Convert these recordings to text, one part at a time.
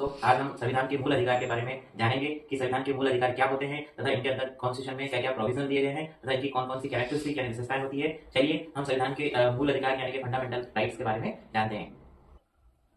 तो आज हम संविधान के मूल अधिकार के बारे में जानेंगे कि संविधान के मूल अधिकार क्या होते हैं तथा इनके अंदर कॉन्स्टिट्यूशन में क्या क्या प्रोविजन दिए गए हैं तथा इनकी कौन कौन सी कैरेक्टरिस्टिक यानी विशेषताएं होती है। चलिए हम संविधान के मूल अधिकार यानी कि फंडामेंटल राइट्स के बारे में जानते हैं।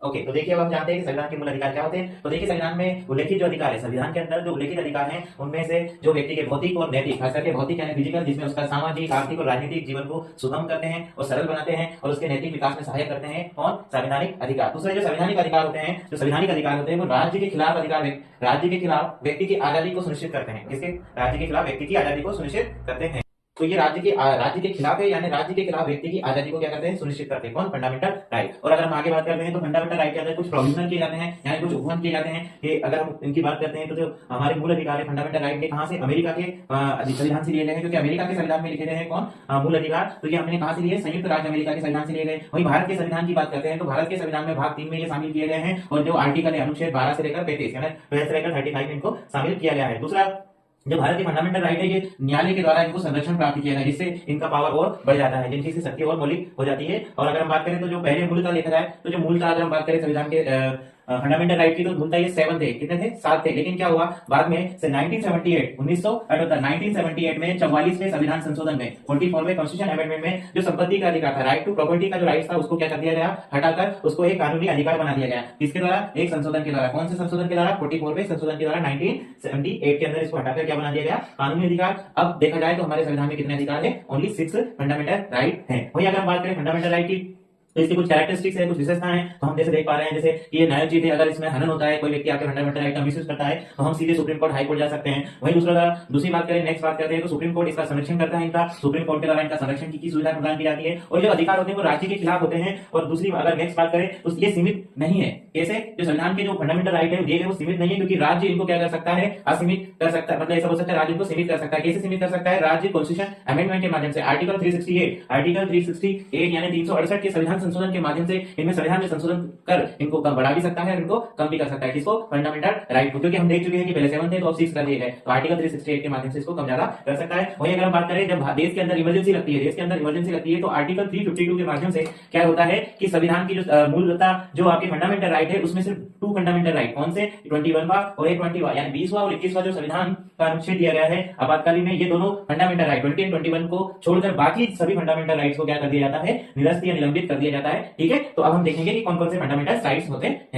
ओके, तो देखिए अब हम जानते हैं कि संविधान के मूल अधिकार क्या होते हैं। तो देखिए संविधान में उल्लेखित जो अधिकार है, संविधान के अंदर जो उल्लेखित अधिकार हैं उनमें से जो व्यक्ति के भौतिक और नैतिक, खास करके भौतिक यानी फिजिकल, जिसमें उसका सामाजिक, आर्थिक और राजनीतिक जीवन को सुगम करते हैं और सरल बनाते हैं और उसके नैतिक विकास में सहायक करते हैं, कौन? संवैधानिक अधिकार। दूसरे जो संवैधानिक अधिकार होते हैं, जो संवैधानिक अधिकार होते हैं वो राज्य के खिलाफ अधिकार, राज्य के खिलाफ व्यक्ति की आजादी को सुनिश्चित करते हैं। किसके? राज्य के खिलाफ व्यक्ति की आजादी को सुनिश्चित करते हैं। तो ये राज्य के खिलाफ है, यानी राज्य के खिलाफ व्यक्ति की आजादी को क्या करते हैं? सुनिश्चित करते हैं। कौन? Fundamental right. और अगर हम आगे बात करते हैं तो फंडामेंटल राइट के अंदर कुछ प्रोविजन किए जाते हैं, यानी कुछ उपबंध किए जाते हैं कि अगर हम इनकी बात करते हैं तो जो हमारे मूल अधिकार है फंडामेंटल राइट के, कहां से? अमेरिका के संविधान से लिए गए हैं, क्योंकि अमेरिका के संविधान में लिखे गए हैं कौन? मूल अधिकार। तो ये हमने कहां से लिए? संयुक्त राज्य अमेरिका के संविधान से लिए गए। वहीं भारत के संविधान की बात करते हैं तो भारत के संविधान में भाग 3 में ये शामिल किए गए हैं और जो आर्टिकल है अनुच्छेद 12 से लेकर 35 यानी 12 से लेकर 35 इनको शामिल किया गया है। दूसरा जो भारत के फंडामेंटल राइट है ये न्यायालय के द्वारा इनको संरक्षण प्राप्त किया गया, जिससे इनका पावर और बढ़ जाता है, जिनकी शक्ति और मौलिक हो जाती है। और अगर हम बात करें तो जो पहले मूलतः देखा जाए तो जो मूलतः अगर हम बात करें संविधान के फंडामेंटल राइट की तो मूलतः ये 7 थे। कितने थे? 7 थे। लेकिन क्या हुआ बाद में से 1978 में 44वें संविधान संशोधन में 44वें कॉन्स्टिट्यूशन अमेंडमेंट में जो संपत्ति का अधिकार था, राइट टू प्रॉपर्टी का जो राइट था, उसको क्या कर दिया गया? हटाकर उसको एक कानूनी अधिकार बना दिया गया। किसके द्वारा? एक संशोधन के द्वारा। कौन से संशोधन के द्वारा? 44वें संशोधन के द्वारा 1978 के अंदर इसको हटाकर क्या बना दिया गया? कानूनी अधिकार। अब देखा जाए तो हमारे संविधान में कितने अधिकार है? ओनली 6 फंडामेंटल राइट है। वही अगर हम बात करें फंडामेंटल राइट की तो इसकी कुछ कैरेक्टरिस्टिक्स है, कुछ विशेषताएं हैं। तो हम जैसे देख पा रहे हैं, जैसे ये न्यायिक चीज है, अगर इसमें हनन होता है, कोई व्यक्ति आकर फंडामेंटल राइट का मिसयूज करता है तो हम सीधे सुप्रीम कोर्ट, हाई कोर्ट जा सकते हैं। वहीं दूसरी बात करें, नेक्स्ट बात करते हैं तो सुप्रीम कोर्ट इसका संरक्षण करता है। इनका सुप्रीम कोर्ट के द्वारा इनका संरक्षण की सुविधा प्रदान की जाती है। और जो अधिकार होते हैं वो राज्य के खिलाफ होते हैं। और दूसरी अगर नेक्स्ट बात करें तो ये सीमित नहीं है। कैसे? जो संविधान के जो फंडामेंटल राइट है दिए गए वो सीमित नहीं है, क्योंकि राज्य इनको क्या कर सकता है? असीमित कर सकता है। मतलब ऐसा हो सकता है राज्य इनको सीमित कर सकता है। कैसे सीमित कर सकता है? राज्य कॉन्स्टिट्यूशन अमेंडमेंट के माध्यम से, आर्टिकल 368 यानी 368 के संविधान संशोधन के माध्यम से इनमें संविधान में संशोधन कर इनको कम बढ़ा भी सकता है और इनको कम भी कर सकता है। किसको? फंडामेंटल राइट को। क्योंकि हम देख चुके हैं कि पहले 7 थे तो अब 6 कर दिए गए, तो आर्टिकल 368 के माध्यम से इसको कम ज्यादा कर सकता है। वहीं अगर हम बात करें जब देश के अंदर इमरजेंसी लगती है, तो आर्टिकल 352 के माध्यम से क्या होता है कि संविधान की जो मूलतः जो आपके फंडामेंटल राइट है उसमें सिर्फ 2 फंडामेंटल राइट, कौन से? 21वां और 21वां, यानी 20वां और 21वां जो संविधान का अनुच्छेद दिया गया है आपातकालीन में, ये दोनों फंडामेंटल राइट 20 और 21 को छोड़कर बाकी सभी फंडामेंटल राइट्स को क्या कर दिया जाता है? निरस्त या निलंबित कर दिया जाता है। ठीक है, तो अब हम देखेंगे कि कौन कौन से फंडामेंटल राइट्स होते हैं।